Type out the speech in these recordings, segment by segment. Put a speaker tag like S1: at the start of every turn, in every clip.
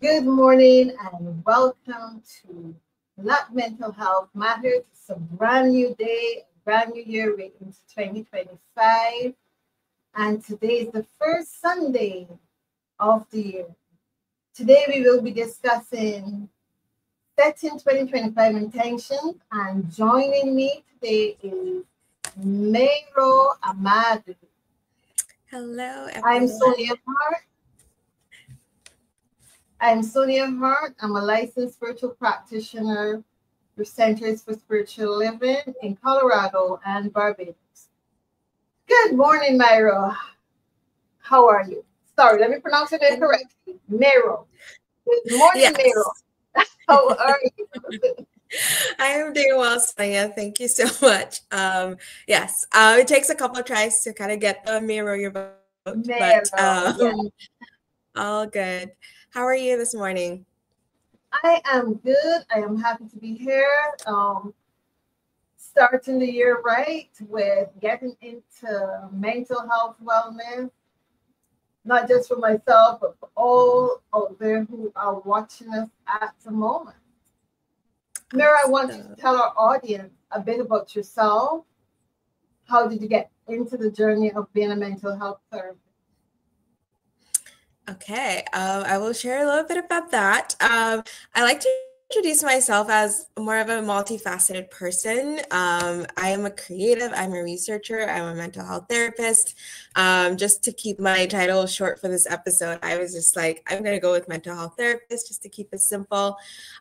S1: Good morning and welcome to Not Mental Health Matters. It's a brand new day, a brand new year. We're into 2025, and today is the first Sunday of the year. Today we will be discussing setting 2025 intentions, and joining me today is Mairo Ahmadu.
S2: Hello, everyone.
S1: I'm Sonia Harte. I'm a licensed spiritual practitioner for Centers for Spiritual Living in Colorado and Barbados. Good morning, Mairo. How are you? Sorry, let me pronounce your name correctly. Mairo. Good morning,
S2: Yes.
S1: Mairo. How are you?
S2: I am doing well, Sonia. Thank you so much. Yes, it takes a couple of tries to kind of get the Mairo your vote,
S1: Mairo,
S2: but
S1: yes.
S2: all good. How are you this morning?
S1: I am good. I am happy to be here. Starting the year right with getting into mental health wellness, not just for myself, but for all out there who are watching us at the moment. Mira, I want you to tell our audience a bit about yourself. How did you get into the journey of being a mental health therapist?
S2: Okay, I will share a little bit about that. I like to introduce myself as more of a multifaceted person. I am a creative, I'm a researcher, I'm a mental health therapist. Just to keep my title short for this episode, I was just like, I'm going to go with mental health therapist just to keep it simple.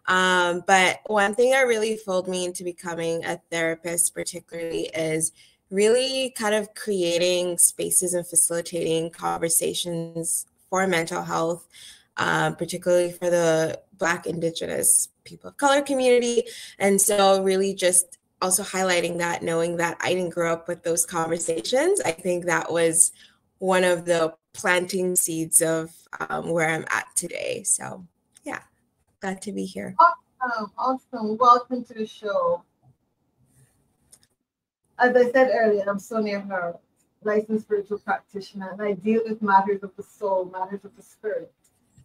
S2: But one thing that really pulled me into becoming a therapist particularly is really kind of creating spaces and facilitating conversations for mental health, particularly for the Black, Indigenous, people of color community. And so really just also highlighting that, knowing that I didn't grow up with those conversations, I think that was one of the planting seeds of where I'm at today. So yeah, glad to be here.
S1: Awesome. Welcome to the show. As I said earlier, I'm Sonia Harte, licensed spiritual practitioner, and I deal with matters of the soul, matters of the spirit,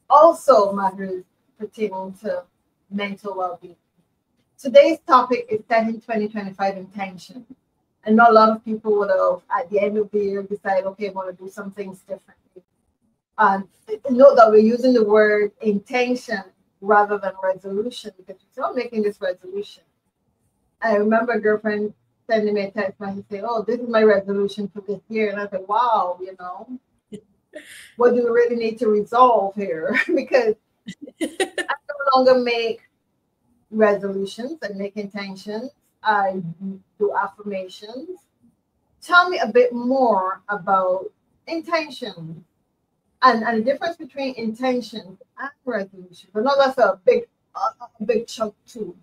S1: also matters pertaining to mental well-being. Today's topic is setting 2025 intention. I know a lot of people would have, at the end of the year, decide, okay, I want to do some things differently. And note that we're using the word intention rather than resolution, because you're still making this resolution. I remember a girlfriend sending me a text message saying, oh, this is my resolution for this year. And I said, wow, what do we really need to resolve here? Because I no longer make resolutions and make intentions. I do affirmations. Tell me a bit more about intentions and the difference between intentions and resolutions. I know that's a big chunk to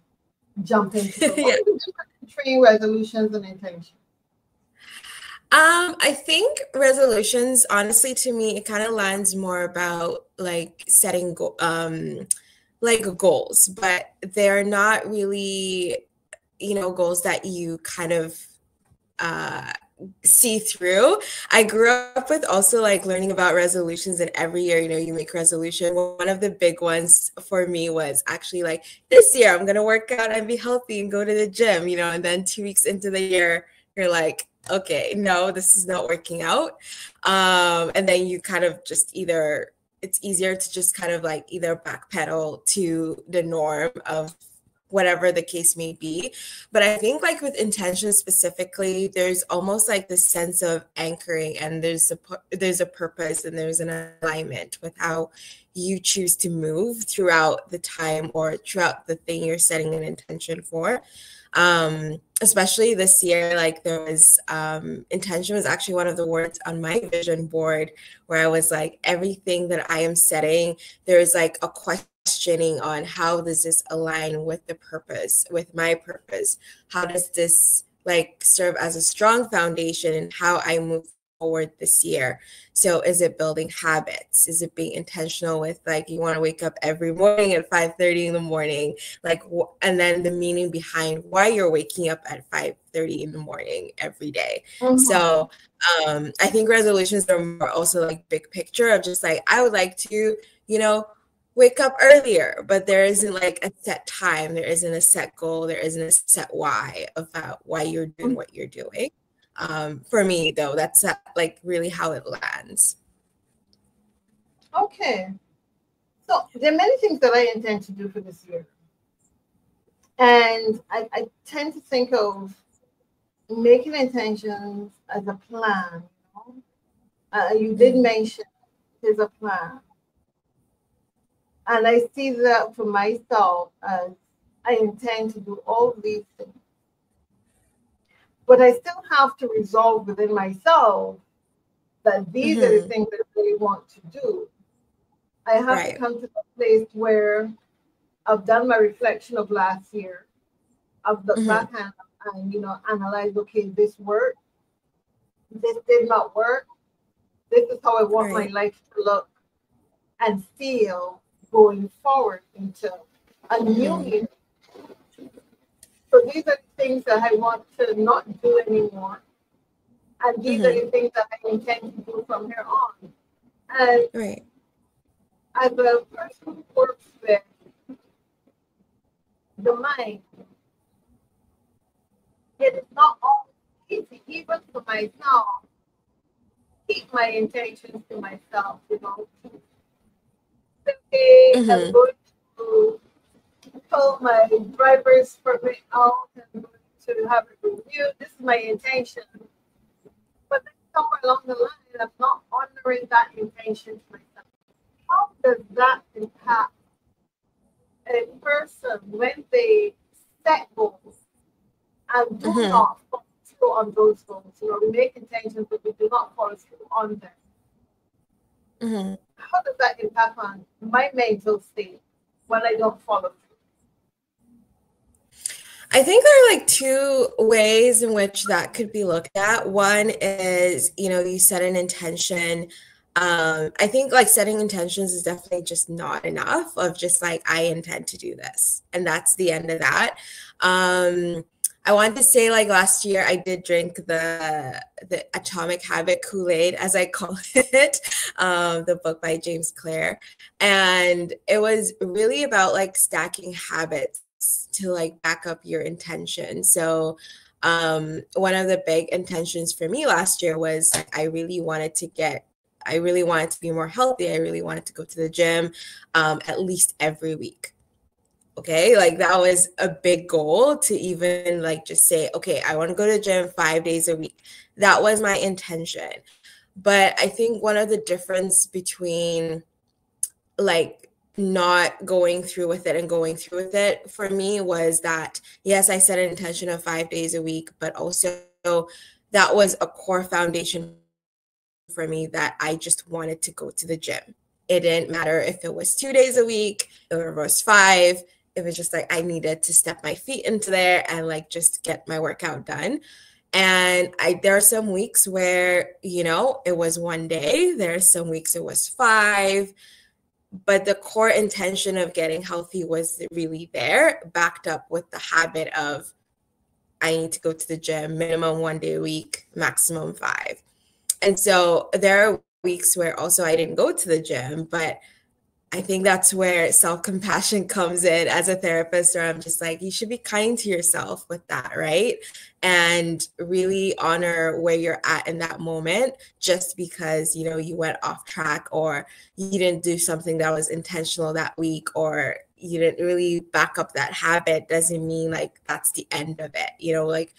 S1: jump into. What is the difference between resolutions and intentions?
S2: I think resolutions, honestly, to me, it kind of lands more about like setting like goals, but they're not really, goals that you kind of see through. I grew up with also like learning about resolutions, and every year, you make resolution. One of the big ones for me was actually like, this year I'm gonna work out and be healthy and go to the gym, and then 2 weeks into the year, you're like, okay, no, this is not working out. And then you kind of just it's easier to just kind of like either backpedal to the norm of whatever the case may be. But I think like with intention specifically, there's almost like this sense of anchoring, and there's a purpose and there's an alignment with how you choose to move throughout the time or throughout the thing you're setting an intention for. Especially this year, like there was intention was actually one of the words on my vision board, where I was like, everything that I am setting, there's like a questioning on how does this align with the purpose, with my purpose? How does this like serve as a strong foundation in how I move forward this year? So is it building habits? Is it being intentional with like you want to wake up every morning at 5:30 in the morning, like and then the meaning behind why you're waking up at 5:30 in the morning every day. So I think resolutions are more also like big picture of just like I would like to wake up earlier, but there isn't like a set time, there isn't a set goal, there isn't a set why about why you're doing what you're doing. For me, though, that's like really how it lands.
S1: Okay. So there are many things that I intend to do for this year. And I tend to think of making intentions as a plan. You know? You did mention there's a plan. And I see that for myself as I intend to do all these things. But I still have to resolve within myself that these are the things that I really want to do. I have to come to a place where I've done my reflection of last year. I've looked back and analyzed, okay, this worked, this did not work. This is how I want my life to look and feel going forward into a new year. So these are the things that I want to not do anymore. And these are the things that I intend to do from here on. And as a person who works with the mind, it is not always easy, even for myself, keep my intentions to myself, Okay, I'm going to pull my driver's permit out and going to have it reviewed. This is my intention. But then somewhere along the line, I'm not honoring that intention to myself. How does that impact a person when they set goals and do not follow through on those goals? We make intentions, but we do not follow through on them. How does that impact on my mental state when I don't follow through?
S2: I think there are like two ways in which that could be looked at. One is, you set an intention. I think like setting intentions is definitely just not enough of just like, I intend to do this. And that's the end of that. I wanted to say like last year I did drink the Atomic Habit Kool-Aid, as I call it, the book by James Clear. And it was really about like stacking habits to like back up your intention. So one of the big intentions for me last year was like, I really wanted to be more healthy. I really wanted to go to the gym at least every week. Okay, like that was a big goal to even like just say, okay, I want to go to the gym 5 days a week. That was my intention. But I think one of the difference between like not going through with it and going through with it for me was that, yes, I set an intention of 5 days a week, but also that was a core foundation for me that I just wanted to go to the gym. It didn't matter if it was 2 days a week or it was 5. It was just like I needed to step my feet into there and like just get my workout done. And there are some weeks where, it was 1 day. There are some weeks it was 5. But the core intention of getting healthy was really there, backed up with the habit of I need to go to the gym minimum 1 day a week, maximum 5. And so there are weeks where also I didn't go to the gym, but I think that's where self-compassion comes in as a therapist, where I'm just like, you should be kind to yourself with that, right? And really honor where you're at in that moment. Just because, you went off track or you didn't do something that was intentional that week or you didn't really back up that habit doesn't mean like that's the end of it. Like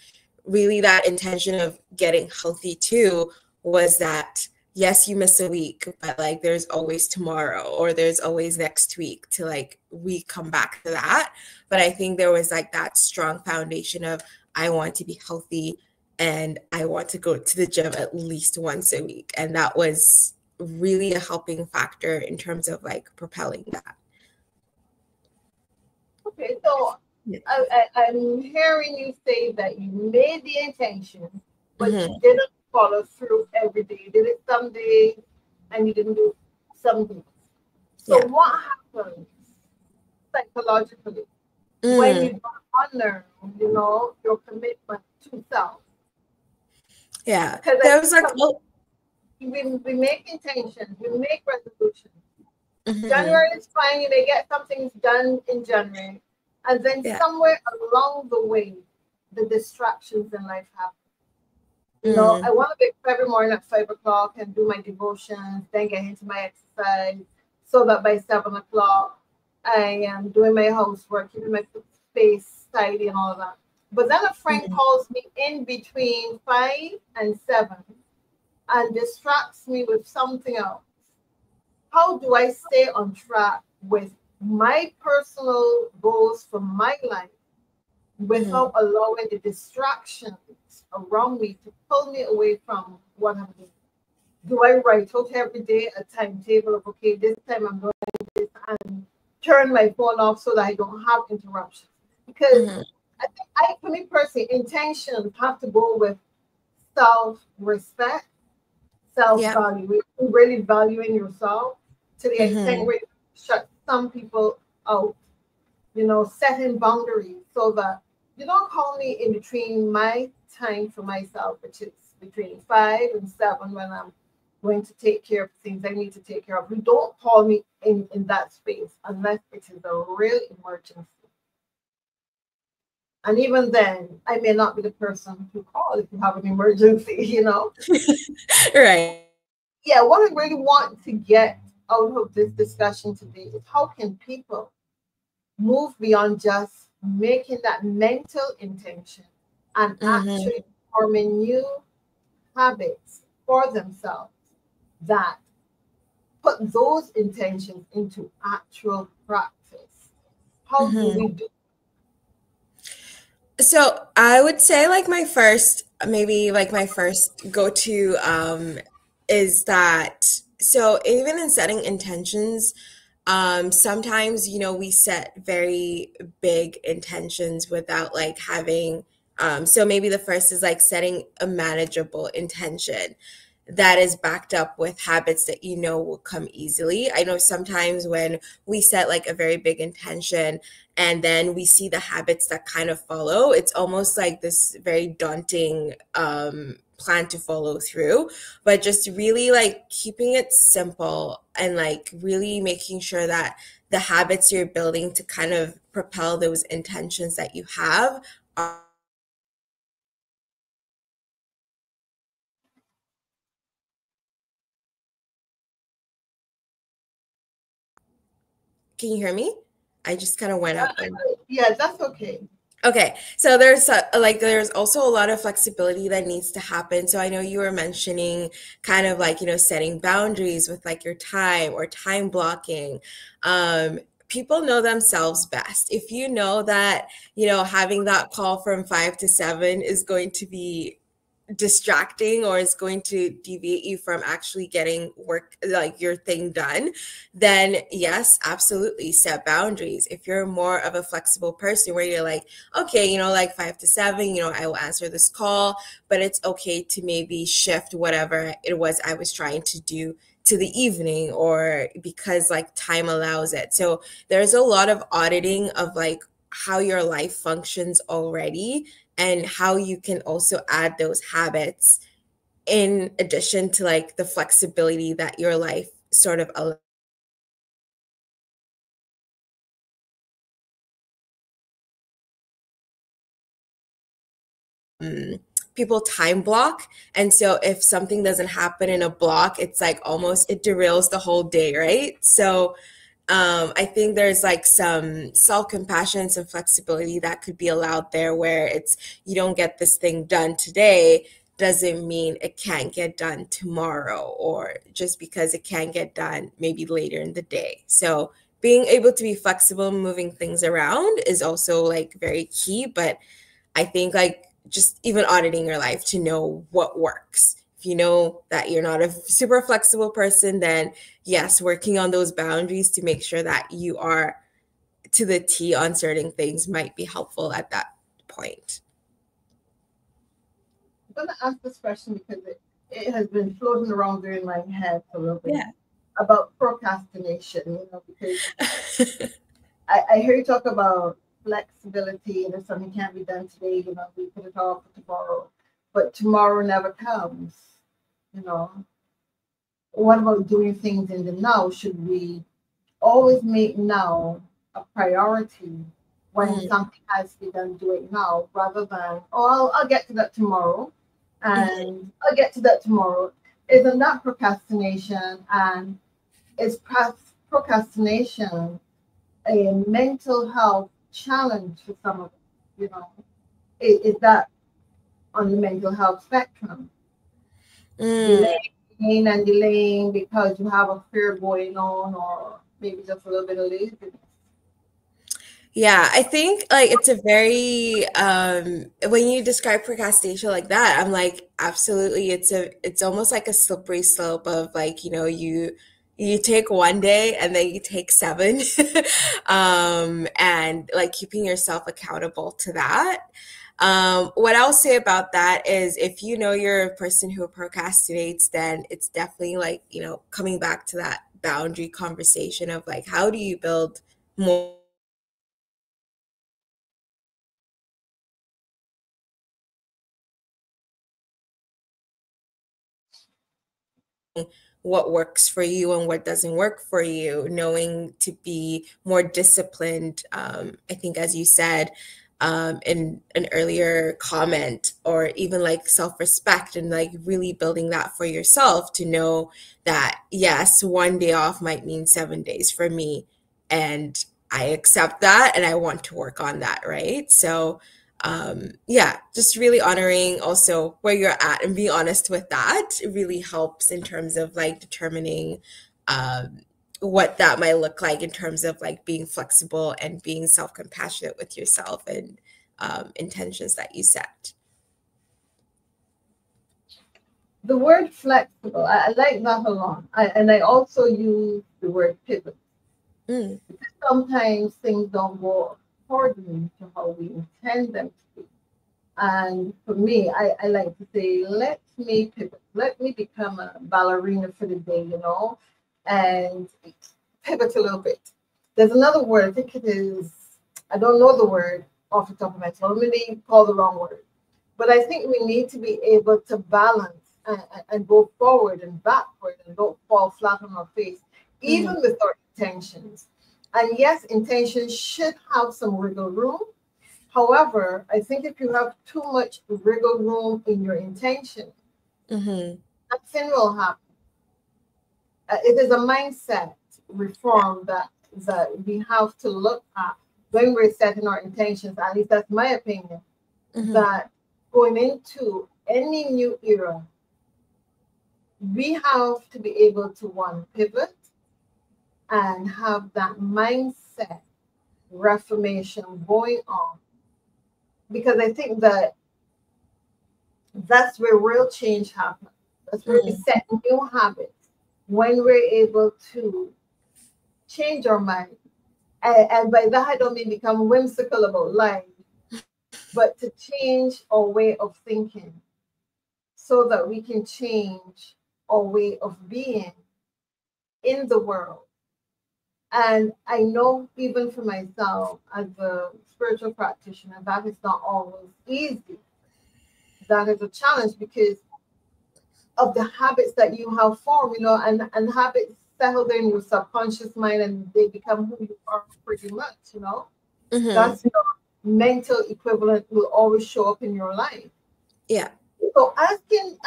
S2: really that intention of getting healthy too was that yes, you miss a week, but like there's always tomorrow or there's always next week to like come back to that. But I think there was like that strong foundation of I want to be healthy and I want to go to the gym at least once a week. And that was really a helping factor in terms of like propelling that.
S1: Okay, so I'm hearing you say that you made the intention, but you didn't follow through every day. You did it some days and you didn't do some days. So what happens psychologically when you don't honor, your commitment to self?
S2: Yeah.
S1: Because we make intentions, we make resolutions, January is fine. You may get some things done in January. And then somewhere along the way, the distractions in life happen. You know, I want to wake up every morning at 5 o'clock and do my devotions, then get into my exercise, so that by 7 o'clock I am doing my housework, keeping my space tidy and all of that. But then a friend calls me in between 5 and 7 and distracts me with something else. How do I stay on track with my personal goals for my life without allowing the distractions around me to pull me away from what I'm doing? Do I write out every day a timetable of, okay, this time I'm doing this, and turn my phone off so that I don't have interruptions? Because I think, for me personally, intentions have to go with self-respect, self-value, really valuing yourself to the extent where you shut some people out, you know, setting boundaries so that you don't call me in between my time for myself, which is between 5 and 7 when I'm going to take care of things I need to take care of. You don't call me in that space unless it is a real emergency. And even then, I may not be the person to call if you have an emergency, you know?
S2: Right.
S1: Yeah, what I really want to get out of this discussion today is how can people move beyond just making that mental intention and actually forming new habits for themselves that put those intentions into actual practice. How do we do?
S2: So I would say like my first go-to is that, so even in setting intentions, sometimes, you know, we set very big intentions without like having, so maybe the first is like setting a manageable intention that is backed up with habits that you know will come easily. I know sometimes when we set like a very big intention and then we see the habits that kind of follow, it's almost like this very daunting plan to follow through. But just really like keeping it simple and like really making sure that the habits you're building to kind of propel those intentions that you have are Can you hear me? I just kind of went out.
S1: Yeah, that's okay.
S2: Okay, so there's also a lot of flexibility that needs to happen. So I know you were mentioning kind of like, you know, setting boundaries with like your time or time blocking. People know themselves best. If you know that, you know, having that call from 5 to 7 is going to be distracting or is going to deviate you from actually getting work, like your thing done, then yes, absolutely set boundaries. If you're more of a flexible person where you're like, okay, you know, like 5 to 7, you know, I will answer this call, but it's okay to maybe shift whatever it was I was trying to do to the evening, or because like time allows it. So there's a lot of auditing of like how your life functions already and how you can also add those habits in addition to like the flexibility that your life sort of allows. People time block, and so if something doesn't happen in a block, it's like almost it derails the whole day, right? So I think there's like some self-compassion, some flexibility that could be allowed there where it's you don't get this thing done today doesn't mean it can't get done tomorrow, or just because it can't get done maybe later in the day. So being able to be flexible, moving things around is also like very key. But I think like just even auditing your life to know what works. If you know that you're not a super flexible person, then yes, working on those boundaries to make sure that you are to the T on certain things might be helpful at that point.
S1: I'm going to ask this question because it has been floating around in my head for a little bit about procrastination, you know, because I hear you talk about flexibility and if something can't be done today, you know, we put it off for tomorrow, but tomorrow never comes, you know. What about doing things in the now? Should we always make now a priority. When something has to be done, do it now, rather than, oh, I'll get to that tomorrow, and I'll get to that tomorrow. Isn't that procrastination? And is procrastination a mental health challenge for some of us? You know, is that on the mental health spectrum? Delaying and delaying because you have a fear going on, or maybe just a little bit of laziness.
S2: Yeah, I think like it's a very when you describe procrastination like that, I'm like, absolutely, it's almost like a slippery slope of like, you know, you take one day and then you take seven. And like keeping yourself accountable to that. What I'll say about that is if you know you're a person who procrastinates, then it's definitely like, you know, coming back to that boundary conversation of like, how do you build more what works for you and what doesn't work for you, knowing to be more disciplined. I think, as you said in an earlier comment, or even like self-respect and like really building that for yourself to know that, yes, one day off might mean 7 days for me. And I accept that and I want to work on that, right? So yeah, just really honoring also where you're at and being honest with that really helps in terms of like determining um, what that might look like in terms of like being flexible and being self-compassionate with yourself and intentions that you set.
S1: The word flexible, I like that a lot. And I also use the word pivot.
S2: Mm.
S1: Sometimes things don't go according to how we intend them to be. And for me, I like to say, let me pivot. Let me become a ballerina for the day, you know, and pivot a little bit. There's another word, I think it is, I don't know the word off the top of my head, so let me call the wrong word. But I think we need to be able to balance and go forward and backward and don't fall flat on our face, even with our intentions. And yes, intentions should have some wiggle room. However, I think if you have too much wiggle room in your intention, nothing will happen. It is a mindset reform that we have to look at when we're setting our intentions. At least that's my opinion. That going into any new era, we have to be able to one pivot and have that mindset reformation going on, because I think that that's where real change happens. That's where we set new habits when we're able to change our mind. And by that, I don't mean become whimsical about life, but to change our way of thinking so that we can change our way of being in the world. And I know even for myself as a spiritual practitioner, that is not always easy. That is a challenge because of the habits that you have formed, you know, and habits settle in your subconscious mind and they become who you are pretty much, you know. That's your mental equivalent will always show up in your life.
S2: Yeah.
S1: So asking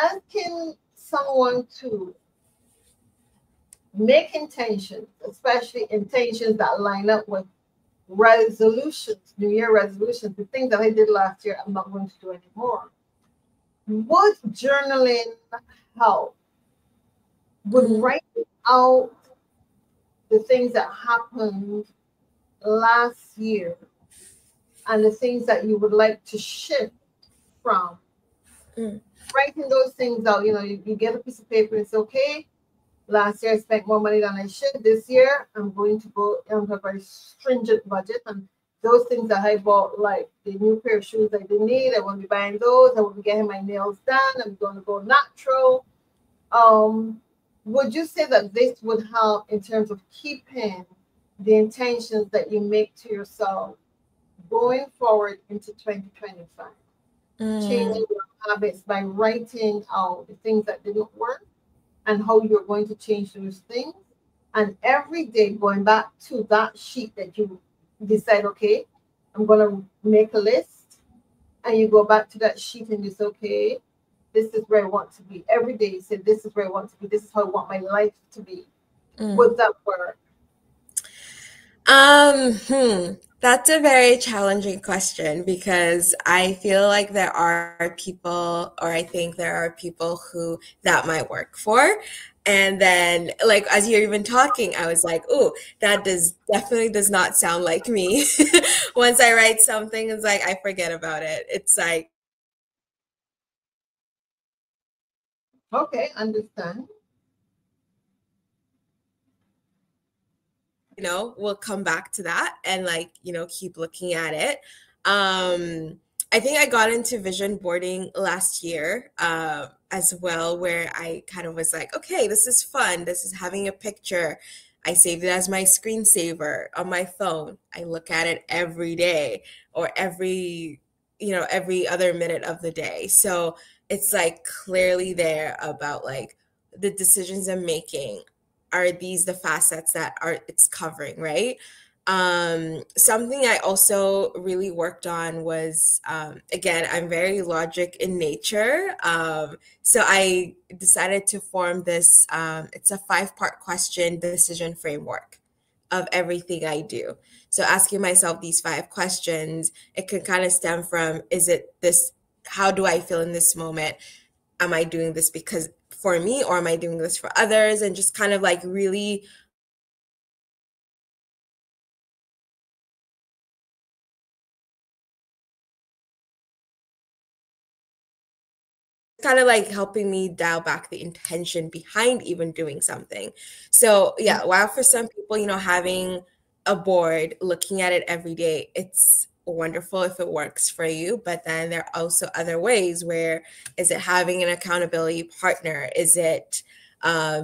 S1: someone to make intentions, especially intentions that line up with resolutions, New Year resolutions, the things that I did last year, I'm not going to do anymore. Would journaling help? Would writing out the things that happened last year and the things that you would like to shift from, writing those things out, you know, you get a piece of paper and say, okay, last year I spent more money than I should. This year I'm going to go on a very stringent budget, and those things that I bought, like the new pair of shoes I didn't need, I won't be buying those. I won't be getting my nails done. I'm going to go natural. Would you say that this would help in terms of keeping the intentions that you make to yourself going forward into 2025? Changing your habits by writing out the things that didn't work and how you're going to change those things, And every day going back to that sheet that you decide, okay, I'm going to make a list. And you go back to that sheet and you say, okay, this is where I want to be. Every day you say, this is where I want to be. This is how I want my life to be. Would that work?
S2: That's a very challenging question because I feel like there are people, or I think there are people who that might work for. And then, like, as you're even talking, I was like, oh, that definitely does not sound like me. Once I write something, it's like I forget about it. It's like,
S1: okay, understand.
S2: we'll come back to that and like, keep looking at it. I think I got into vision boarding last year as well, where I kind of was like, okay, this is fun. This is having a picture. I saved it as my screensaver on my phone. I look at it every day or every other minute of the day. So it's like clearly there about like the decisions I'm making. Are these the facets that are it's covering, right? Something I also really worked on was, again, I'm very logic in nature. So I decided to form this, it's a 5-part question decision framework of everything I do. So asking myself these 5 questions, it can kind of stem from, is it this, how do I feel in this moment? Am I doing this because for me, or am I doing this for others? And just kind of like really kind of like helping me dial back the intention behind even doing something. So yeah, while for some people, having a board, looking at it every day, it's wonderful if it works for you. But then there are also other ways where, is it having an accountability partner? Is it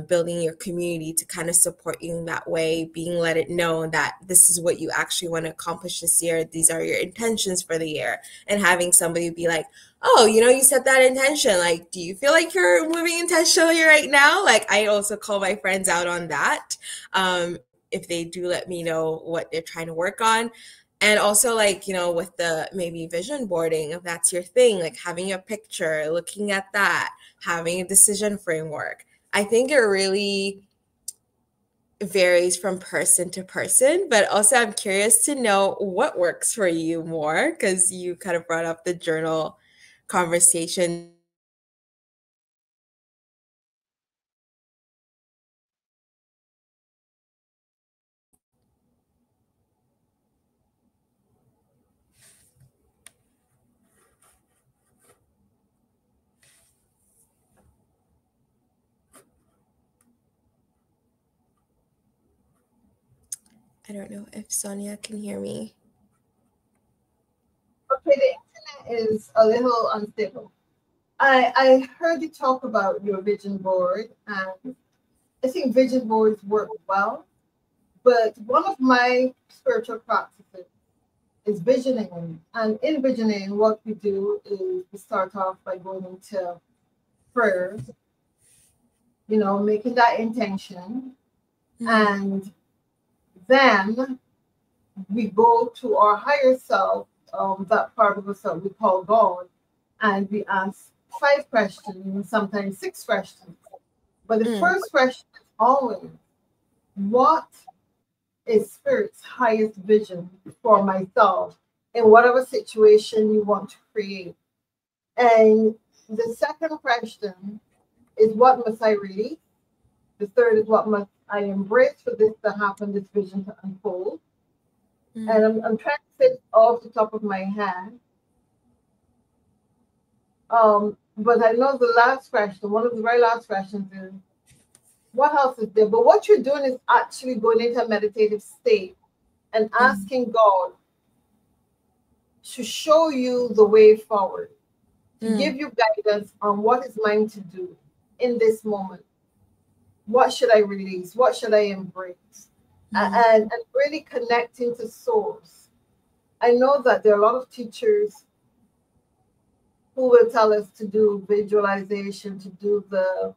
S2: building your community to kind of support you in that way, being let it know that this is what you actually want to accomplish this year. These are your intentions for the year. And having somebody be like, oh, you set that intention. Like, do you feel like you're moving intentionally right now? Like, I also call my friends out on that. If they do let me know what they're trying to work on. And also like, with the maybe vision boarding, if that's your thing, like having a picture, looking at that, having a decision framework. I think it really varies from person to person, but also I'm curious to know what works for you more, because you kind of brought up the journal conversation. I don't know if Sonia can hear me.
S1: Okay, the internet is a little unstable. I heard you talk about your vision board, and I think vision boards work well. But one of my spiritual practices is visioning. And in visioning, what we do is we start off by going into prayer, making that intention. And then we go to our higher self, that part of ourselves we call God, and we ask 5 questions, sometimes 6 questions. But the first question is always, what is Spirit's highest vision for myself in whatever situation you want to create? And the second question is, what must I release? The third is, what must I embrace for this to happen, this vision to unfold? And I'm trying to say it off the top of my head. But I know the last question, one of the very last questions is, what else is there? But what you're doing is actually going into a meditative state and asking God to show you the way forward, to give you guidance on what is mine to do in this moment. What should I release? What should I embrace? And really connecting to source. I know that there are a lot of teachers who will tell us to do visualization, to do the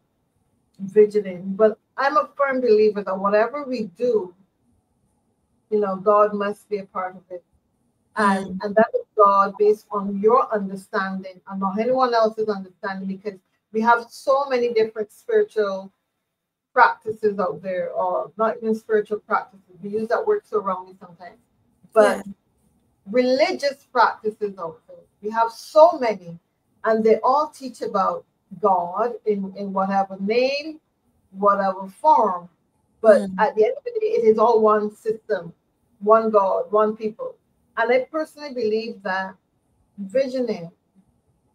S1: visioning, but I'm a firm believer that whatever we do, God must be a part of it. And that is God based on your understanding and not anyone else's understanding, because we have so many different spiritual practices out there, or not even spiritual practices. We use that word so wrongly sometimes. But religious practices out there, we have so many, and they all teach about God in whatever name, whatever form. But at the end of the day, it is all one system, one God, one people. And I personally believe that visioning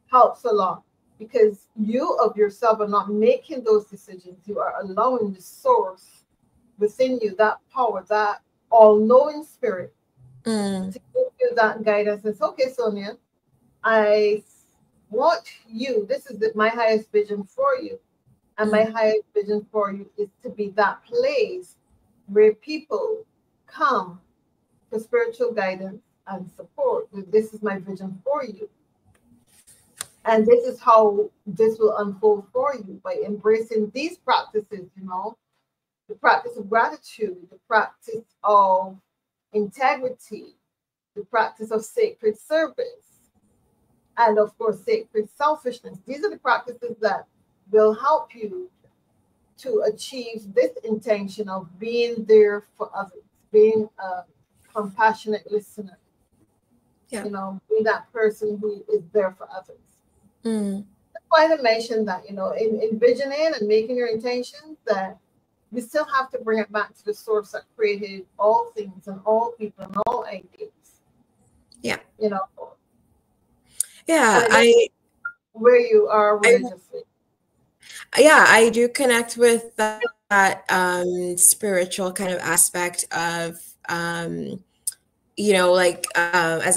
S1: helps a lot, because you of yourself are not making those decisions. You are allowing the source within you, that power, that all-knowing spirit, to give you that guidance. It's okay, Sonia, I want you, this is my highest vision for you. And my highest vision for you is to be that place where people come for spiritual guidance and support. This is my vision for you. And this is how this will unfold for you, by embracing these practices, the practice of gratitude, the practice of integrity, the practice of sacred service, and of course, sacred selfishness. These are the practices that will help you to achieve this intention of being there for others, being a compassionate listener, being that person who is there for others. That's why I mentioned that, in envisioning and making your intentions, that we still have to bring it back to the source that created all things and all people and all ideas.
S2: Yeah.
S1: Yeah, where you are religiously.
S2: I do connect with that spiritual kind of aspect of, as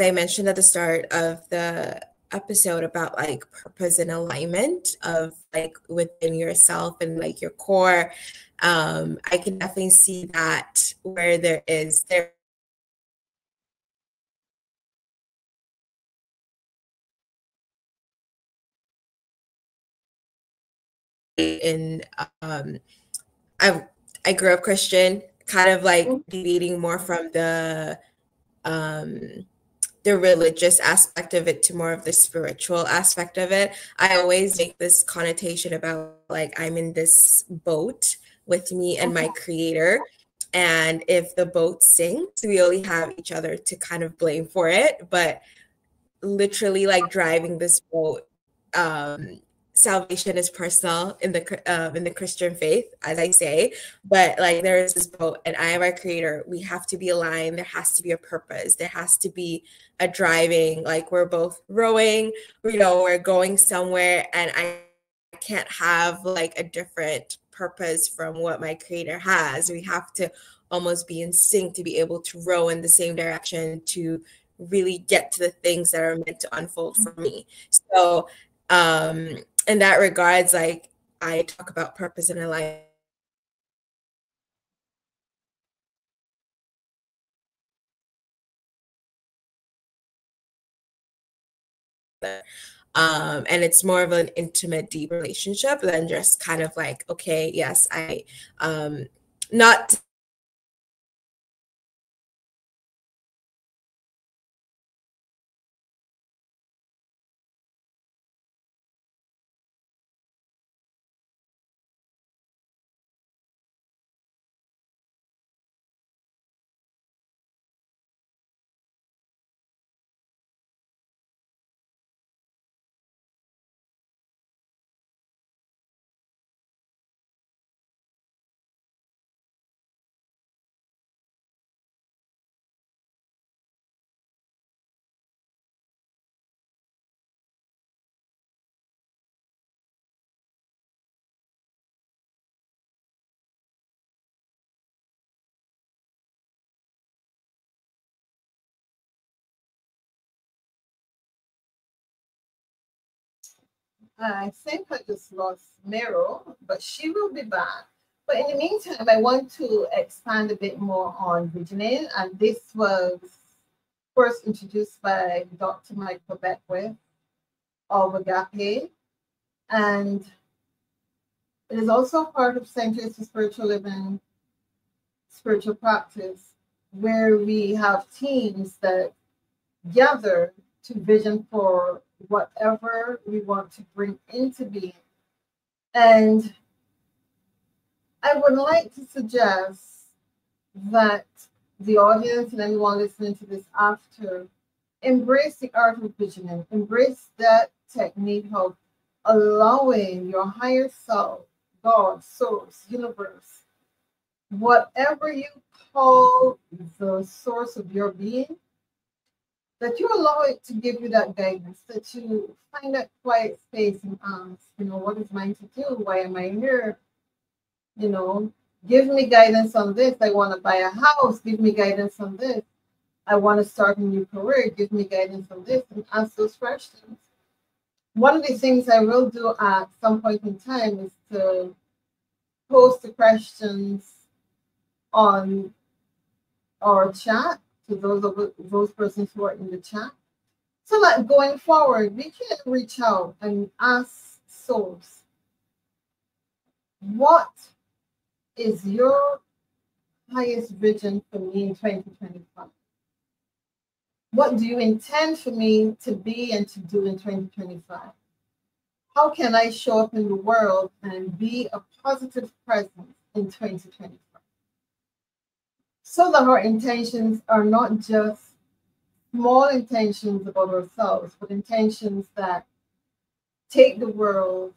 S2: I mentioned at the start of the episode about like purpose and alignment of like within yourself and like your core. I can definitely see that where there in I grew up Christian, kind of like deviating more from the religious aspect of it to more of the spiritual aspect of it. I always make this connotation about like I'm in this boat with me and my creator. And if the boat sinks, we only have each other to kind of blame for it. But literally like driving this boat, salvation is personal in the Christian faith, as I say. But like there is this boat and I am our creator. We have to be aligned. There has to be a purpose. There has to be a driving, like we're both rowing, we're going somewhere, and I can't have like a different purpose from what my creator has. We have to almost be in sync to be able to row in the same direction to really get to the things that are meant to unfold for me. So in that regards, like I talk about purpose and alignment. And it's more of an intimate, deep relationship than just kind of like, okay, yes, I not
S1: I think I just lost Mairo, but she will be back. But in the meantime, I want to expand a bit more on visioning, and this was first introduced by Dr. Michael Beckwith of Agape. And It is also part of Sanctuaries for Spiritual Living, spiritual practice, where we have teams that gather to vision for whatever we want to bring into being. And I would like to suggest that the audience and anyone listening to this after embrace the art of visioning, embrace that technique of allowing your higher self, God, source, universe, whatever you call the source of your being, that you allow it to give you that guidance, that you find that quiet space and ask, what is mine to do? Why am I here? Give me guidance on this. I want to buy a house. Give me guidance on this. I want to start a new career. Give me guidance on this, and ask those questions. One of the things I will do at some point in time is to post the questions on our chat to those persons who are in the chat, so that going forward we can reach out and ask souls, what is your highest vision for me in 2025? What do you intend for me to be and to do in 2025? How can I show up in the world and be a positive presence in 2025? So that our intentions are not just small intentions about ourselves, but intentions that take the world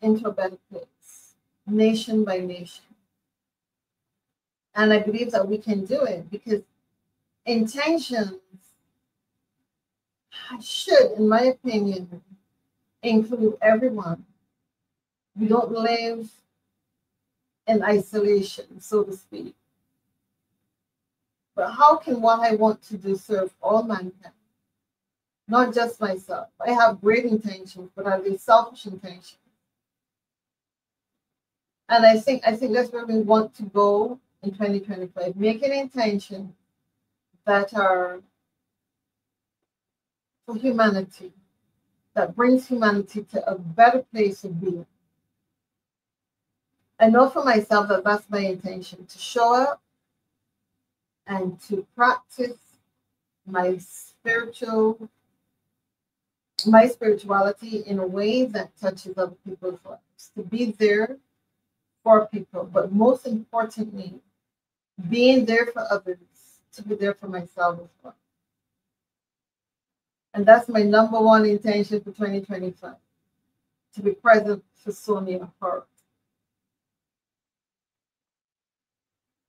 S1: into a better place, nation by nation. And I believe that we can do it because intentions should, in my opinion, include everyone. We don't live in isolation, so to speak. But how can what I want to do serve all mankind? Not just myself. I have great intentions, but are they selfish intentions? And I think that's where we want to go in 2025. Making intentions that are for humanity, that brings humanity to a better place of being. I know for myself that that's my intention, to show up and to practice my spirituality in a way that touches other people's lives, to be there for people, but most importantly, being there for others, to be there for myself as well. And that's my number one intention for 2025, to be present for Sonia Harte.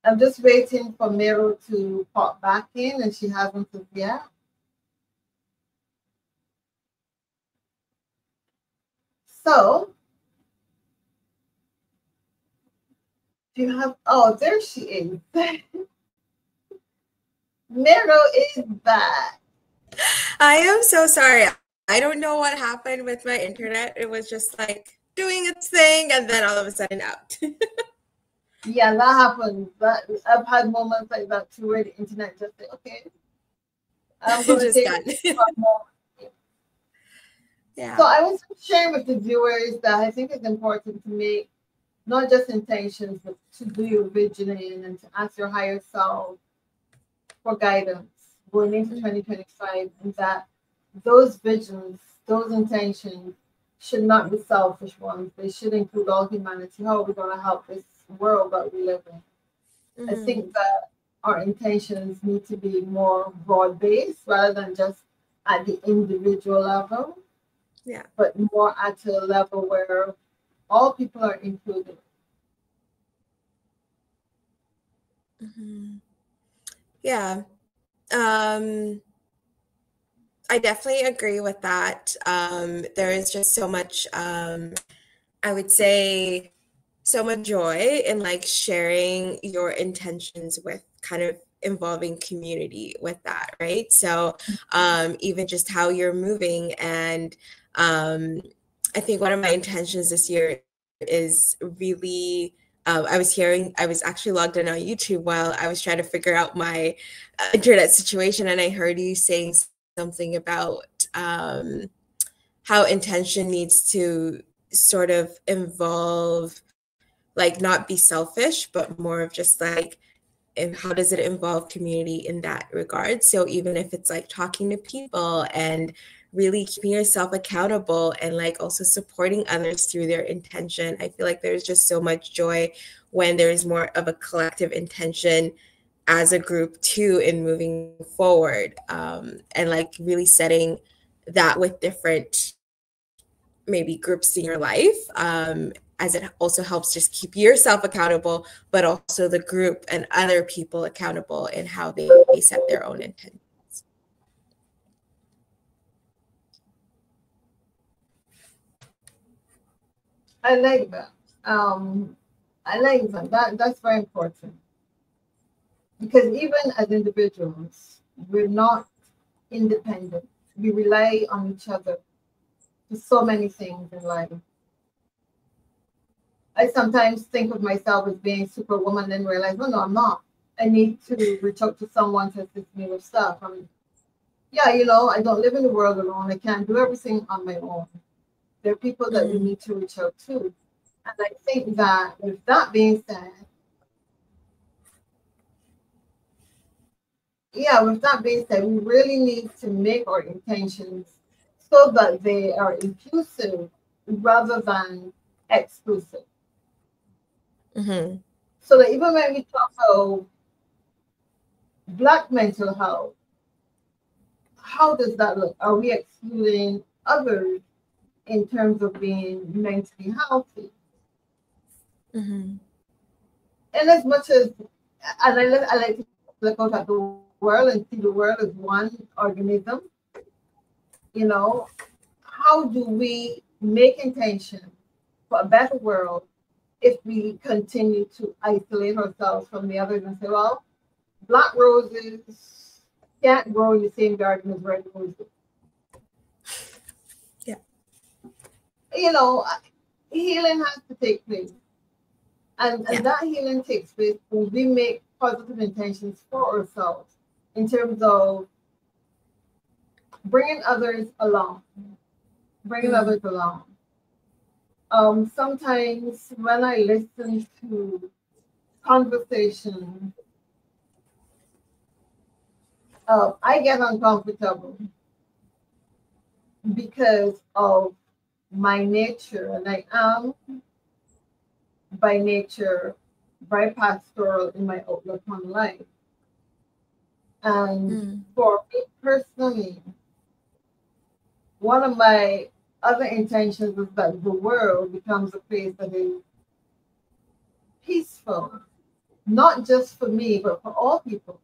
S1: I'm just waiting for Mairo to pop back in, and she hasn't yet. So, do you have, oh, there she is. Mairo is back.
S2: I am so sorry. I don't know what happened with my internet. It was just like doing its thing and then all of a sudden out.
S1: Yeah, that happens. I've had moments like that too, where the internet just say, okay, I'm going to take it.
S2: Yeah.
S1: So I was sharing with the viewers that I think it's important to make not just intentions, but to do your visioning and to ask your higher self for guidance going into 2025, and that those visions, those intentions should not be selfish ones. They should include all humanity. How are we going to help this world that we live in? I think that our intentions need to be more broad-based rather than just at the individual level.
S2: Yeah.
S1: But more at a level where all people are included.
S2: Yeah. I definitely agree with that. There is just so much, I would say, so much joy in like sharing your intentions with kind of involving community with that, right? So even just how you're moving. And I think one of my intentions this year is really, I was actually logged in on YouTube while I was trying to figure out my internet situation, and I heard you saying something about how intention needs to sort of involve like not be selfish, but more of just like, and how does it involve community in that regard? So even if it's like talking to people and really keeping yourself accountable and like also supporting others through their intention, I feel like there's just so much joy when there's more of a collective intention as a group too in moving forward, and like really setting that with different maybe groups in your life, as it also helps just keep yourself accountable, but also the group and other people accountable in how they set their own intentions.
S1: I like that. I like that. That's very important, because even as individuals, we're not independent. We rely on each other for so many things in life. I sometimes think of myself as being superwoman and realize, oh no, I'm not. I need to reach out to someone to assist me with stuff. I mean, yeah, I don't live in the world alone. I can't do everything on my own. There are people that we need to reach out to. And I think that with that being said, we really need to make our intentions so that they are inclusive rather than exclusive.
S2: Mm-hmm.
S1: So that even when we talk about Black mental health, how does that look? Are we excluding others in terms of being mentally healthy?
S2: Mm-hmm.
S1: And as much as, and I like to look out at the world and see the world as one organism, how do we make intention for a better world if we continue to isolate ourselves from the others and say, well, Black roses can't grow in the same garden as red roses.
S2: Yeah.
S1: Healing has to take place. And that healing takes place when we make positive intentions for ourselves in terms of bringing others along. Sometimes when I listen to conversations, I get uncomfortable because of my nature, and I am by nature very pastoral in my outlook on life. And for me personally, one of my other intentions is that the world becomes a place that is peaceful, not just for me, but for all people.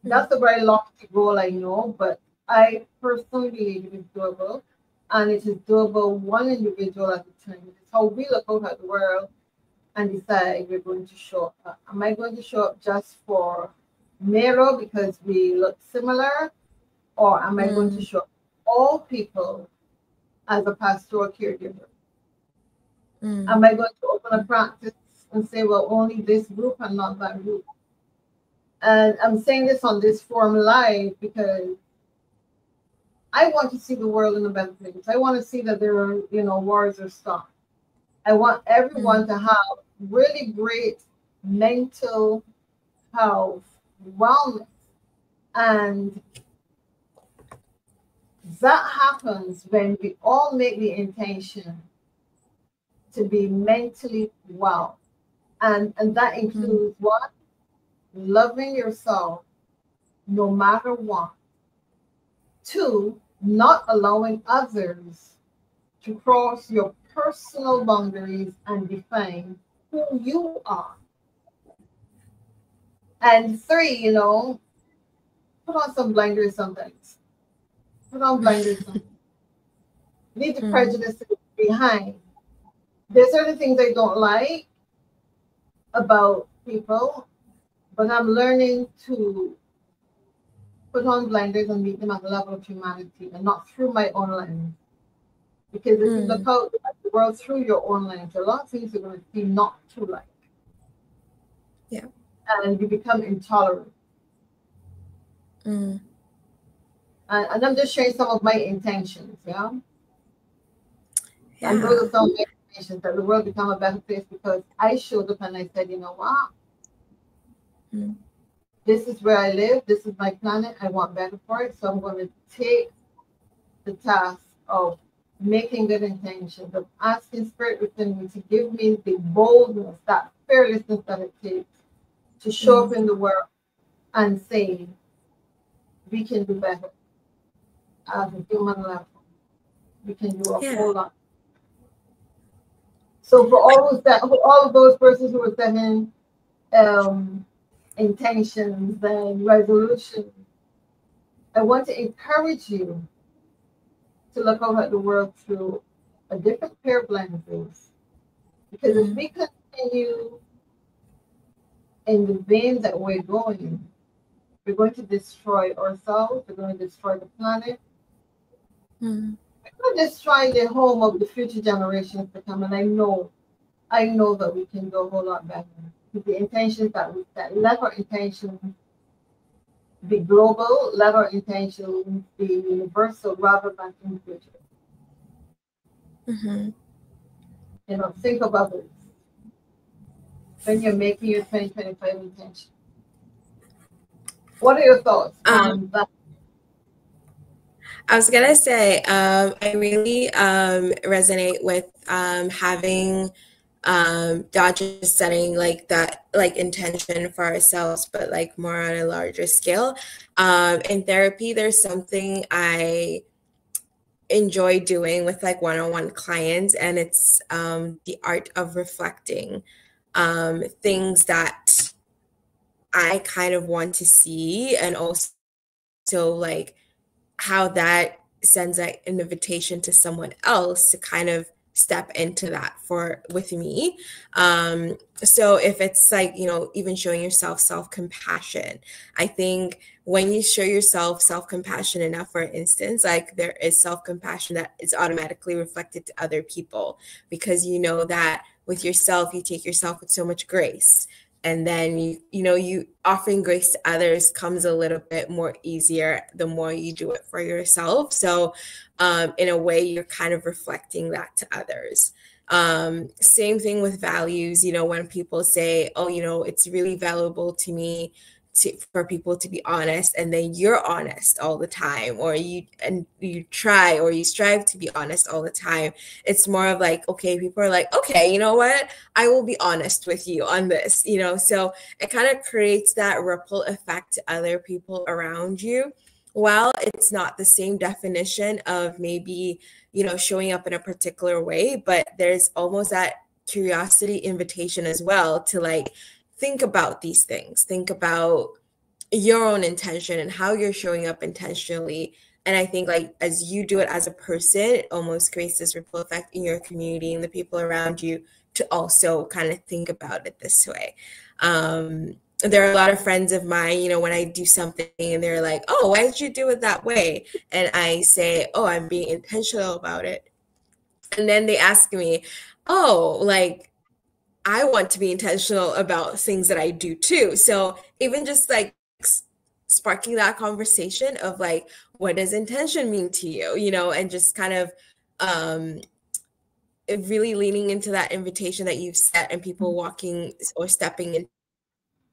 S1: That's a very lofty goal, I know, but I personally believe it is doable, and it is doable one individual at a time. It's how we look out at the world and decide we're going to show up. Am I going to show up just for Mairo because we look similar, or am I going to show up for all people as a pastoral caregiver? Am I going to open a practice and say, well, only this group and not that group? And I'm saying this on this forum live because I want to see the world in a better place. I want to see that there are, wars are stopped. I want everyone to have really great mental health, wellness. And that happens when we all make the intention to be mentally well. And that includes what? Loving yourself no matter what. 2, not allowing others to cross your personal boundaries and define who you are. And 3, put on some blinders sometimes. Put on blinders sometimes. Leave the prejudices behind. There's certain things I don't like about people, but I'm learning to put on blinders and meet them at the level of humanity and not through my own lens. Because if you look out at the world through your own lens, a lot of things are going to be not too like.
S2: Yeah.
S1: And you become intolerant. And I'm just sharing some of my intentions, yeah? And those are some of my intentions that the world become a better place because I showed up and I said, you know what? This is where I live. This is my planet. I want better for it. So I'm going to take the task of making good intentions, of asking Spirit within me to give me the boldness, that fearlessness that it takes to show up in the world and say, we can do better as a human level. We can do a whole lot. So for all of those persons who are setting intentions and resolutions, I want to encourage you to look out at the world through a different pair of lenses. Because if we continue in the vein that we're going to destroy ourselves, we're going to destroy the planet, we're going to destroy the home of the future generations to come. And I know that we can do a whole lot better. With the intentions that let our intentions be global, let our intentions be universal rather than individual. You know, think of others when you're making your 2025 intention. What are your thoughts on that?
S2: I was gonna say, I really resonate with having not just setting like that intention for ourselves, but like more on a larger scale. In therapy, there's something I enjoy doing with like one-on-one clients, and it's the art of reflecting things that I kind of want to see, and also like how that sends like an invitation to someone else to kind of step into that with me. So if it's like, you know, even showing yourself self-compassion, I think when you show yourself self-compassion enough, for instance, like there is self-compassion that is automatically reflected to other people, because you know that with yourself, you take yourself with so much grace. And then you offering grace to others comes a little bit more easier the more you do it for yourself. So in a way, you're kind of reflecting that to others. Same thing with values. You know, when people say, oh, you know, it's really valuable to me for people to be honest, and then you're honest all the time, or you try or you strive to be honest all the time, it's more of like, okay, people are like, okay, you know what, I will be honest with you on this, you know. So it kind of creates that ripple effect to other people around you. While it's not the same definition of maybe, you know, showing up in a particular way, but there's almost that curiosity invitation as well to like think about these things, think about your own intention and how you're showing up intentionally. And I think like as you do it as a person, it almost creates this ripple effect in your community and the people around you to also kind of think about it this way. There are a lot of friends of mine, you know, when I do something and they're like, oh, why did you do it that way? And I say, oh, I'm being intentional about it. And then they ask me, oh, like, I want to be intentional about things that I do too. So even just like sparking that conversation of like, what does intention mean to you, you know, and just kind of really leaning into that invitation that you've set, and people walking or stepping into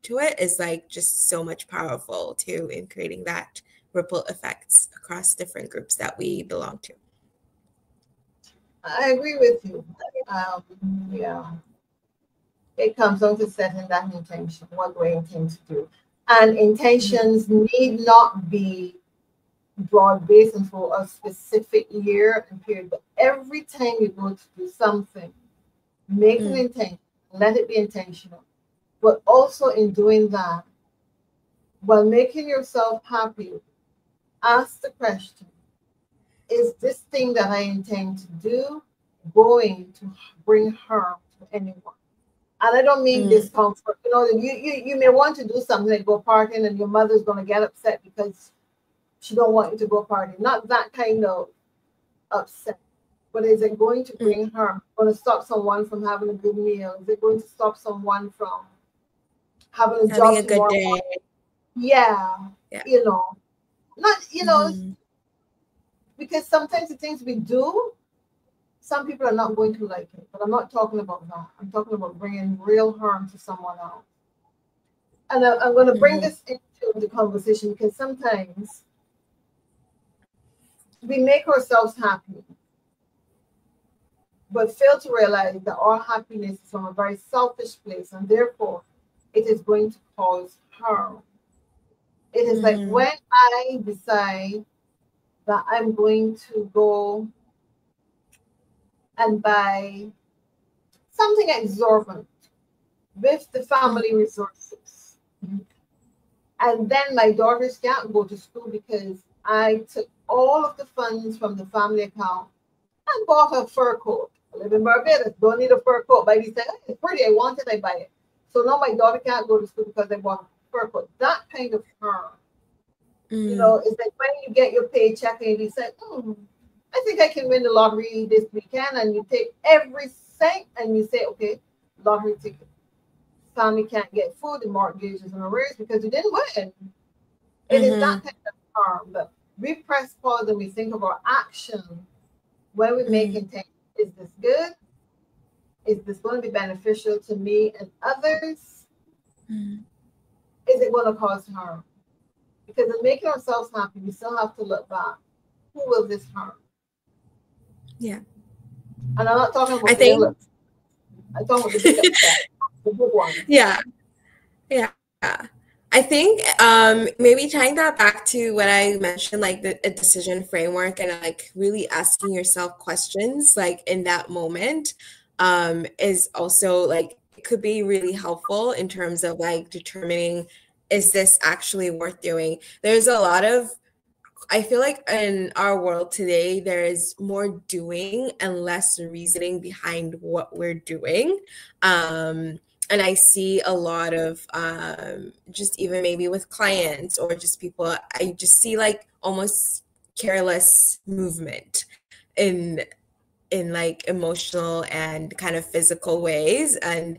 S2: it is like just so much powerful too in creating that ripple effects across different groups that we belong to.
S1: I agree with you. Yeah. It comes down to setting that intention, what do I intend to do? And intentions need not be broad-based and for a specific year and period, but every time you go to do something, make an intention, let it be intentional. But also in doing that, while making yourself happy, ask the question, is this thing that I intend to do going to bring harm to anyone? And I don't mean discomfort. You know, you may want to do something like go partying, and your mother's going to get upset because she don't want you to go partying. Not that kind of upset. But is it going to bring harm? Going to stop someone from having a good meal? Is it going to stop someone from having a job tomorrow? Good day. Yeah, you know, not, you know, because sometimes the things we do some people are not going to like it, but I'm not talking about that. I'm talking about bringing real harm to someone else. And I'm going to bring this into the conversation because sometimes we make ourselves happy, but fail to realize that our happiness is from a very selfish place, and therefore it is going to cause harm. It is like when I decide that I'm going to go and buy something exorbitant with the family resources. And then my daughters can't go to school because I took all of the funds from the family account and bought a fur coat. I live in Barbados, don't need a fur coat. But he said, oh, it's pretty, I want it, I buy it. So now my daughter can't go to school because I bought a fur coat. That kind of harm. You know, it's like when you get your paycheck and you say, I think I can win the lottery this weekend, and you take every cent and you say, okay, lottery ticket. Family can't get food, the mortgages and arrears because you didn't win. It is that kind of harm. But we press pause and we think of our action when we make intention. Is this good? Is this going to be beneficial to me and others? Is it going to cause harm? Because in making ourselves happy, we still have to look back. Who will this harm?
S2: Yeah.
S1: And I'm not talking about the little. I'm talking about the big stuff, the big one.
S2: Yeah. Yeah. I think maybe tying that back to what I mentioned, like a decision framework and like really asking yourself questions like in that moment is also like, it could be really helpful in terms of like determining, is this actually worth doing? There's a lot of, I feel like in our world today, there is more doing and less reasoning behind what we're doing. And I see a lot of just even maybe with clients or just people, I just see like almost careless movement in like emotional and kind of physical ways. And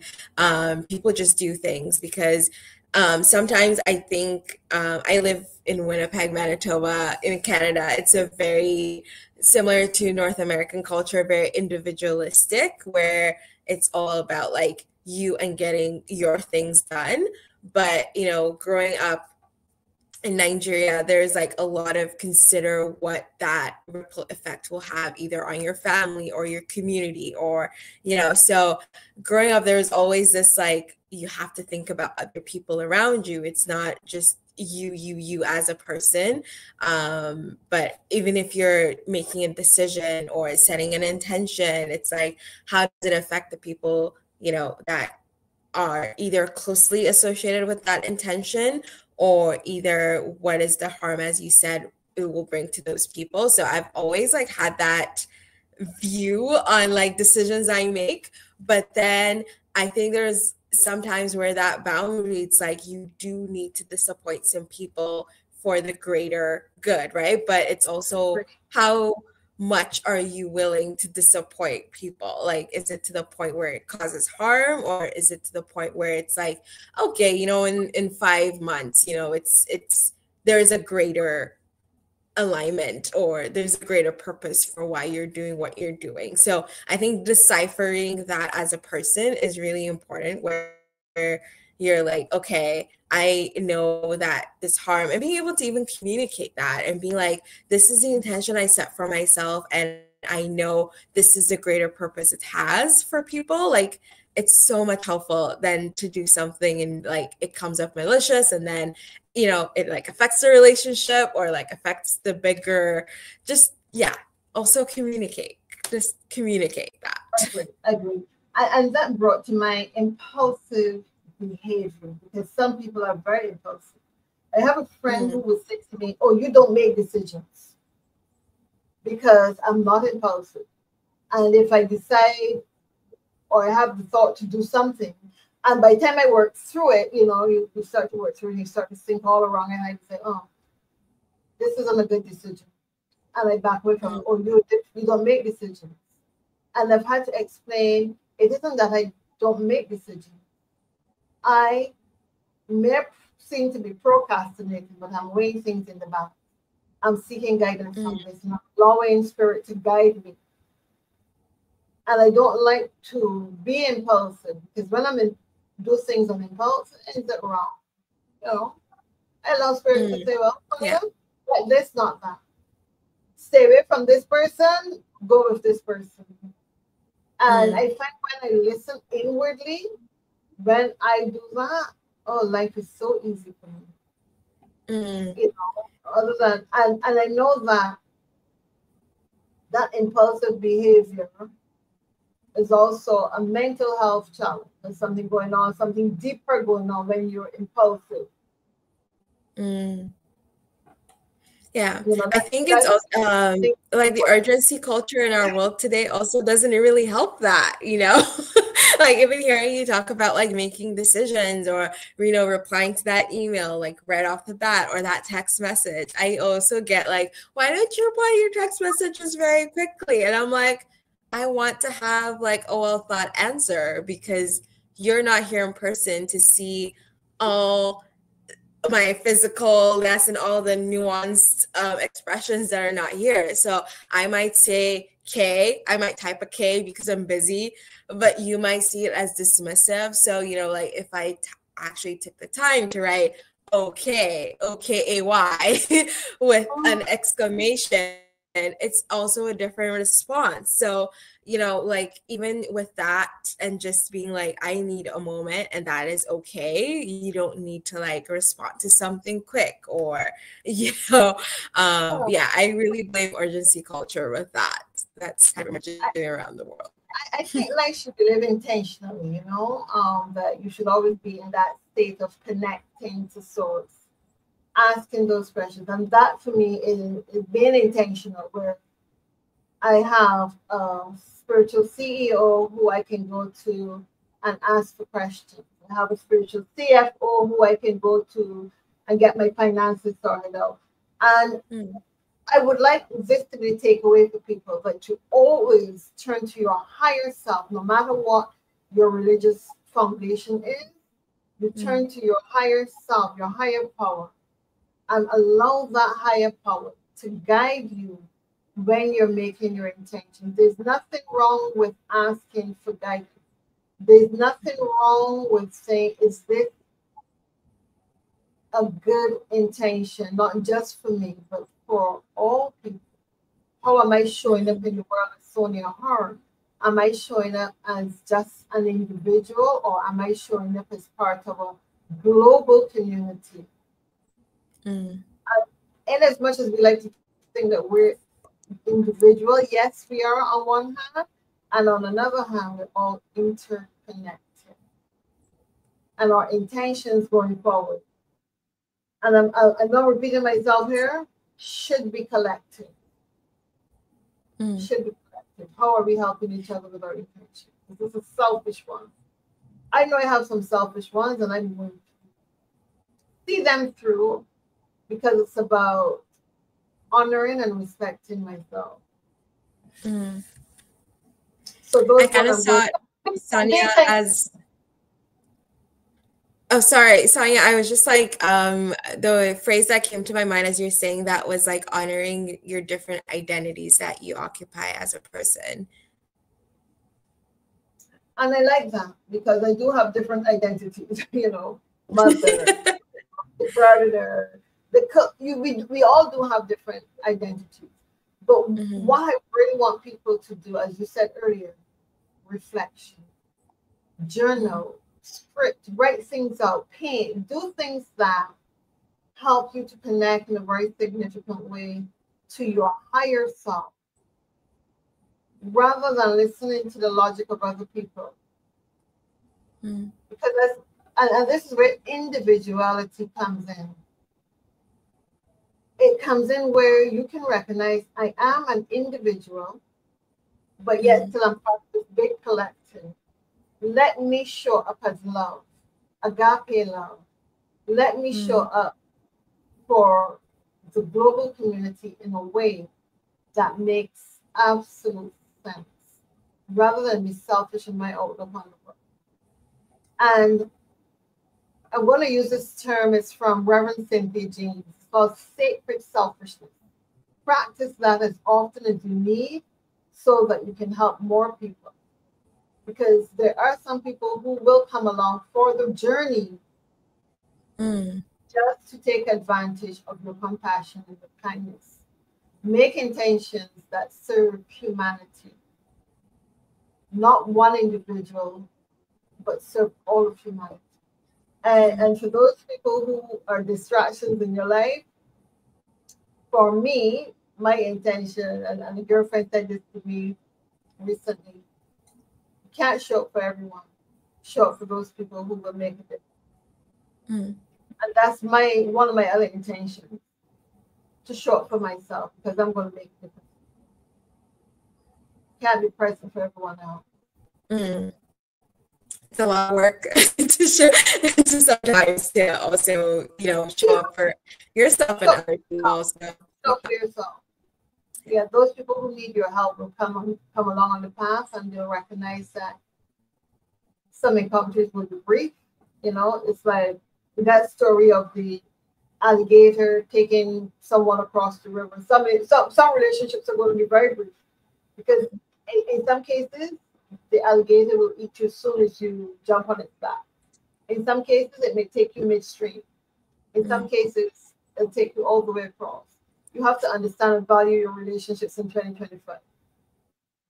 S2: people just do things because sometimes I think I live in Winnipeg, Manitoba, in Canada. It's a very similar to North American culture, very individualistic, where it's all about like you and getting your things done. But, you know, growing up in Nigeria, there's like a lot of consider what that ripple effect will have either on your family or your community or, you know, so growing up, there's always this like, you have to think about other people around you. It's not just you as a person. But even if you're making a decision or setting an intention, it's like, how does it affect the people, you know, that are either closely associated with that intention, or either what is the harm, as you said, it will bring to those people. So I've always like had that view on like decisions I make, but then I think there's sometimes where that boundary, it's like you do need to disappoint some people for the greater good, right? But it's also how much are you willing to disappoint people? Like, is it to the point where it causes harm, or is it to the point where it's like, okay, you know, in 5 months, you know, it's there's a greater alignment or there's a greater purpose for why you're doing what you're doing. So I think deciphering that as a person is really important, where you're like, okay, I know that this harm, and being able to even communicate that and be like, this is the intention I set for myself, and I know this is the greater purpose it has for people. Like, it's so much helpful than to do something and like it comes up malicious, and then, you know, it like affects the relationship or like affects the bigger, just, yeah. Also communicate, just communicate that.
S1: I agree. And that brought to my impulsive behavior, because some people are very impulsive. I have a friend who would say to me, oh, you don't make decisions, because I'm not impulsive. And if I decide or I have the thought to do something, and by the time I work through it, you know, you start to work through it, you start to think all around, and I say, oh, this isn't a good decision. And I back away from it. Oh, you don't make decisions. And I've had to explain, it isn't that I don't make decisions. I may seem to be procrastinating, but I'm weighing things in the back. I'm seeking guidance from this, and I'm allowing spirit to guide me. And I don't like to be impulsive, because when I'm in do things on impulse, it ends up wrong. You know, I allow spirit to say, well,
S2: Yeah.
S1: like this, not that. Stay away from this person, go with this person. And I find when I listen inwardly, when I do that, oh, life is so easy for me. You know, other than, and I know that that impulsive behavior is also a mental health challenge. There's something going on, something deeper going on when you're impulsive.
S2: Yeah,
S1: You know,
S2: I think it's also like the urgency culture in our world today also doesn't really help that, you know? Like even hearing you talk about like making decisions or, you know, replying to that email like right off the bat or that text message. I also get like, why don't you reply your text messages very quickly? And I'm like, I want to have like a well thought answer because you're not here in person to see all my physicalness and all the nuanced expressions that are not here. So I might say K, I might type a K because I'm busy, but you might see it as dismissive. So, you know, like if I actually took the time to write okay, OKAY with an exclamation, it's also a different response. So, you know, like even with that and just being like, I need a moment and that is okay. You don't need to like respond to something quick or, you know, yeah, I really blame urgency culture with that. That's emerging around the world.
S1: I think life should be lived intentionally, you know, that you should always be in that state of connecting to source, asking those questions. And that for me is being intentional, where I have a spiritual CEO who I can go to and ask for questions. I have a spiritual CFO who I can go to and get my finances sorted out. And I would like this to be a takeaway for people, but to always turn to your higher self, no matter what your religious foundation is. You turn to your higher self, your higher power, and allow that higher power to guide you when you're making your intention. There's nothing wrong with asking for guidance. There's nothing wrong with saying, is this a good intention, not just for me, but for all people? How am I showing up in the world as Sonia Harte? Am I showing up as just an individual, or am I showing up as part of a global community? And as much as we like to think that we're individual, yes, we are on one hand, and on another hand, we're all interconnected. And our intentions going forward, and I'm not repeating myself here, should be collective. Should be collective. How are we helping each other with our intentions? This is a selfish one. I know I have some selfish ones, and I'm going to see them through because it's about honoring and respecting myself. So those
S2: I kind of saw Sonia as. Oh, sorry, Sonia. I was just like, the phrase that came to my mind as you're saying that was like honoring your different identities that you occupy as a person.
S1: And I like that because I do have different identities, you know, mother, the predator, the cook. We all do have different identities. But what I really want people to do, as you said earlier, reflection, journal, script, write things out, paint, do things that help you to connect in a very significant way to your higher self, rather than listening to the logic of other people. Because and this is where individuality comes in. It comes in where you can recognize I am an individual, but yet still I'm part of this big collective. Let me show up as love, agape love. Let me show up for the global community in a way that makes absolute sense, rather than be selfish in my outlook on the world. And I'm going to use this term. It's from Reverend Cynthia James. It's called sacred selfishness. Practice that as often as you need so that you can help more people. because there are some people who will come along for the journey just to take advantage of your compassion and your kindness. Make intentions that serve humanity, not one individual, but serve all of humanity. And for those people who are distractions in your life, for me, my intention, and a girlfriend said this to me recently, you can't show up for everyone. Show up for those people who will make it. And that's one of my other intentions, to show up for myself, because I'm going to make a difference. Can't be present for everyone else.
S2: It's a lot of work to show, to sometimes to also, show up for yourself and other people also.
S1: Show up for yourself. Yeah, those people who need your help will come along on the path, and they'll recognize that some encounters will be brief. It's like that story of the alligator taking someone across the river. Some relationships are going to be very brief, because in some cases the alligator will eat you as soon as you jump on its back. In some cases it may take you midstream. In some cases it'll take you all the way across. You have to understand and value your relationships in 2025.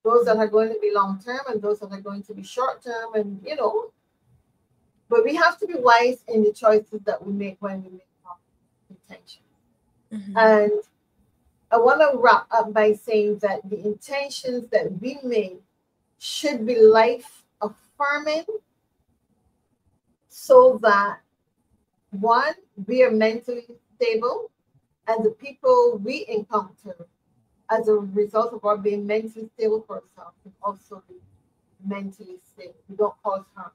S1: Those that are going to be long term and those that are going to be short term, and but we have to be wise in the choices that we make when we make our intention. And I want to wrap up by saying that the intentions that we make should be life affirming, so that, one, we are mentally stable, and the people we encounter as a result of our being mentally stable for ourselves can also be mentally stable. We don't cause harm.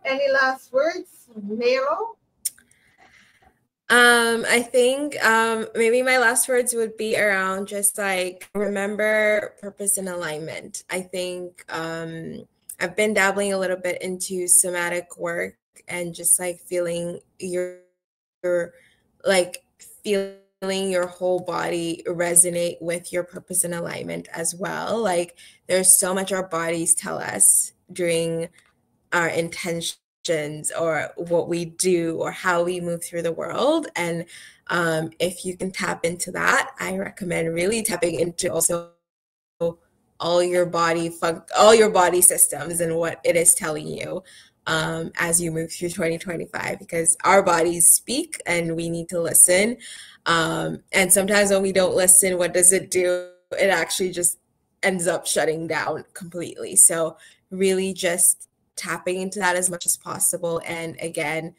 S1: Any last words, Mairo?
S2: I think maybe my last words would be around just like, remember purpose and alignment. I think I've been dabbling a little bit into somatic work, and just like feeling your whole body resonate with your purpose and alignment as well. Like, there's so much our bodies tell us during our intentions, or what we do, or how we move through the world. And if you can tap into that, I recommend really tapping into also all your body systems and what it is telling you as you move through 2025, because our bodies speak and we need to listen. And sometimes when we don't listen, what does it do? It actually just ends up shutting down completely. So really just tapping into that as much as possible. And again,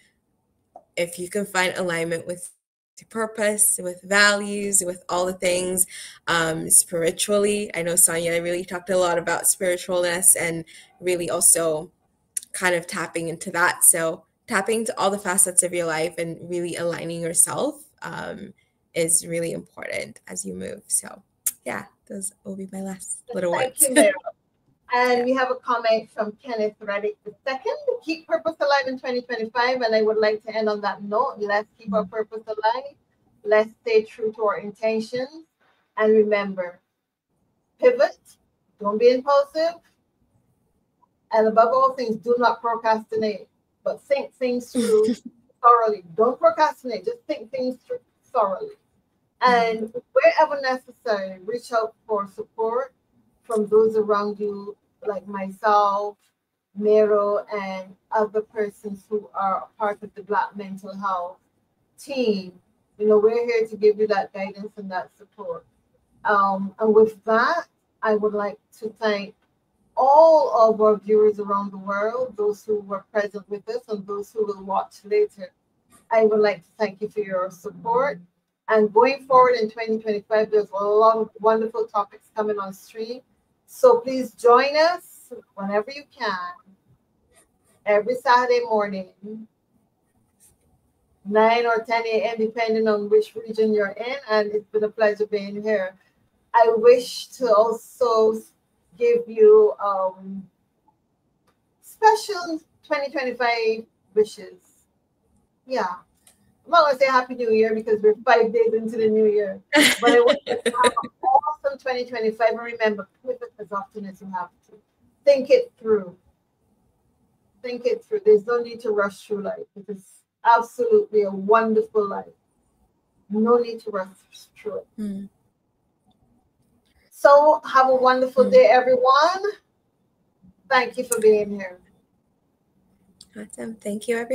S2: if you can find alignment with purpose, with values, with all the things, spiritually, I know Sonia really talked a lot about spiritualness, and really also kind of tapping into that. So tapping into all the facets of your life and really aligning yourself is really important as you move. So yeah, those will be my last little words.
S1: Thank you, Mairo. And we have a comment from Kenneth Reddick II. Keep purpose alive in 2025. And I would like to end on that note. Let's keep our purpose alive. Let's stay true to our intentions. And remember, pivot. Don't be impulsive. And above all things, do not procrastinate, but think things through thoroughly. Don't procrastinate. Just think things through thoroughly. And wherever necessary, reach out for support from those around you, like myself, Mairo, and other persons who are part of the Black mental health team. We're here to give you that guidance and that support. And with that, I would like to thank all of our viewers around the world, those who were present with us and those who will watch later. I would like to thank you for your support. And going forward in 2025, there's a lot of wonderful topics coming on stream. So please join us whenever you can, every Saturday morning, 9 or 10 a.m., depending on which region you're in. And it's been a pleasure being here. I wish to also give you special 2025 wishes. Yeah. I'm not going to say Happy New Year because we're 5 days into the new year. But I want you to have an awesome on 2025, and remember, pivot as often as you have to. Think it through. Think it through. There's no need to rush through life. It is absolutely a wonderful life. No need to rush through it.
S2: Mm.
S1: So have a wonderful day, everyone. Thank you for being here.
S2: Awesome. Thank you, everyone.